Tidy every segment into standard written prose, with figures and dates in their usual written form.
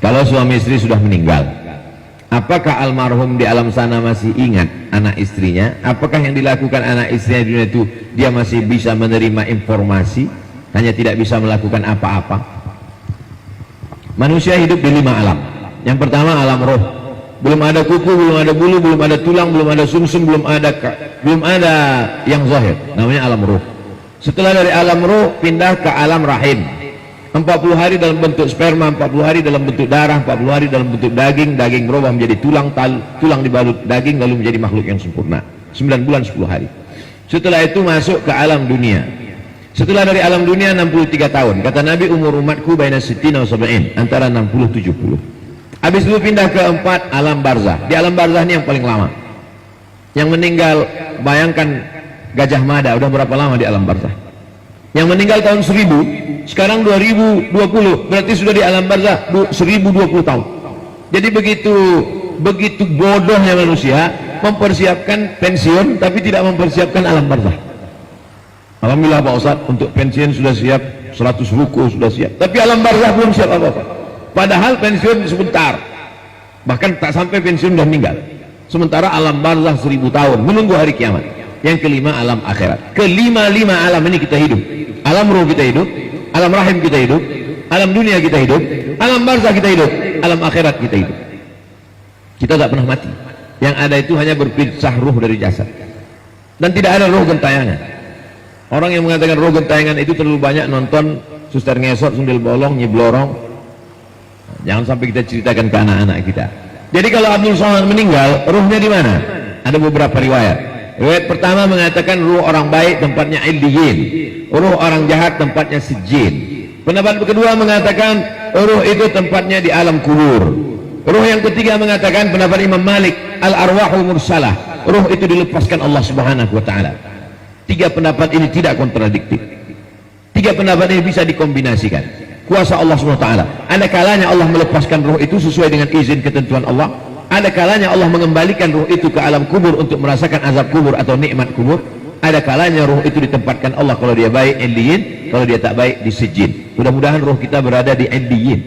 Kalau suami istri sudah meninggal, apakah almarhum di alam sana masih ingat anak istrinya? Apakah yang dilakukan anak istrinya di dunia itu dia masih bisa menerima informasi, hanya tidak bisa melakukan apa-apa? Manusia hidup di 5 alam. Yang pertama alam roh. Belum ada kuku, belum ada bulu, belum ada tulang, belum ada sumsum, belum ada yang zahir. Namanya alam roh. Setelah dari alam roh pindah ke alam rahim. 40 hari dalam bentuk sperma, 40 hari dalam bentuk darah, 40 hari dalam bentuk daging, daging berubah menjadi tulang, tulang dibalut daging lalu menjadi makhluk yang sempurna. 9 bulan 10 hari. Setelah itu masuk ke alam dunia. Setelah dari alam dunia 63 tahun. Kata Nabi, umur umatku baina sittina wa sab'in, antara 60-70. Habis itu pindah ke 4 alam barzah. Di alam barzah ini yang paling lama. Yang meninggal, bayangkan Gajah Mada udah berapa lama di alam barzah? Yang meninggal tahun 1000, sekarang 2020, berarti sudah di alam barzah 1020 tahun. Jadi begitu bodohnya manusia mempersiapkan pensiun tapi tidak mempersiapkan alam barzah. Alhamdulillah Pak Ustadz, untuk pensiun sudah siap, 100 ruku sudah siap, tapi alam barzah belum siap apa-apa. Padahal pensiun sebentar, bahkan tak sampai pensiun sudah meninggal. Sementara alam barzah 1000 tahun menunggu hari kiamat. Yang kelima alam akhirat. Kelima-lima alam ini kita hidup. Alam roh kita hidup, alam rahim kita hidup, alam dunia kita hidup, alam barzah kita hidup, alam akhirat kita hidup. Kita tak pernah mati. Yang ada itu hanya berpisah ruh dari jasad. Dan tidak ada roh gentayangan. Orang yang mengatakan roh gentayangan itu terlalu banyak nonton Suster Ngesot, Sundel Bolong, Nyiblorong. Jangan sampai kita ceritakan ke anak-anak kita. Jadi kalau Abdul Somad meninggal, ruhnya di mana? Ada beberapa riwayat. Riwayat pertama mengatakan ruh orang baik tempatnya Illiyin, ruh orang jahat tempatnya Sijjin. Pendapat kedua mengatakan ruh itu tempatnya di alam kubur. Ruh yang ketiga mengatakan pendapat Imam Malik, al-arwahul mursalah, ruh itu dilepaskan Allah Subhanahu wa taala. 3 pendapat ini tidak kontradiktif. 3 pendapat ini bisa dikombinasikan. Kuasa Allah Subhanahu wa taala. Ada kalanya Allah melepaskan ruh itu sesuai dengan izin ketentuan Allah. Ada kalanya Allah mengembalikan ruh itu ke alam kubur untuk merasakan azab kubur atau nikmat kubur. Ada kalanya ruh itu ditempatkan Allah, kalau dia baik Illiyin, kalau dia tak baik di Sijjin. Mudah-mudahan ruh kita berada di Illiyin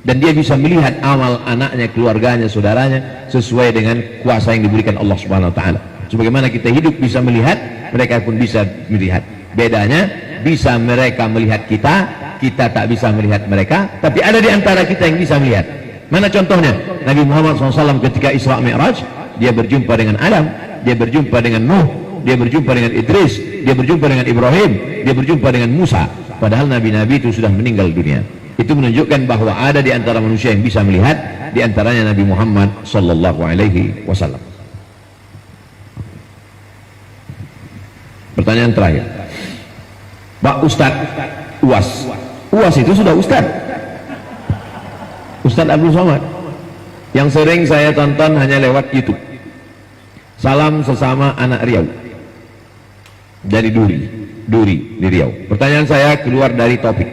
dan dia bisa melihat amal anaknya, keluarganya, saudaranya sesuai dengan kuasa yang diberikan Allah Subhanahu wa taala. Sebagaimana kita hidup bisa melihat, mereka pun bisa melihat. Bedanya bisa mereka melihat kita, kita tak bisa melihat mereka, tapi ada di antara kita yang bisa melihat. Mana contohnya? Nabi Muhammad SAW ketika Isra Mi'raj, dia berjumpa dengan Adam, dia berjumpa dengan Nuh, dia berjumpa dengan Idris, dia berjumpa dengan Ibrahim, dia berjumpa dengan Musa. Padahal nabi-nabi itu sudah meninggal dunia. Itu menunjukkan bahwa ada di antara manusia yang bisa melihat, di antaranya Nabi Muhammad SAW. Pertanyaan terakhir, Pak Ustadz, UAS itu sudah Ustadz Abdul Somad yang sering saya tonton hanya lewat YouTube. Salam sesama anak Riau dari Duri di Riau. Pertanyaan saya keluar dari topik.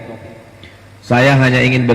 Saya hanya ingin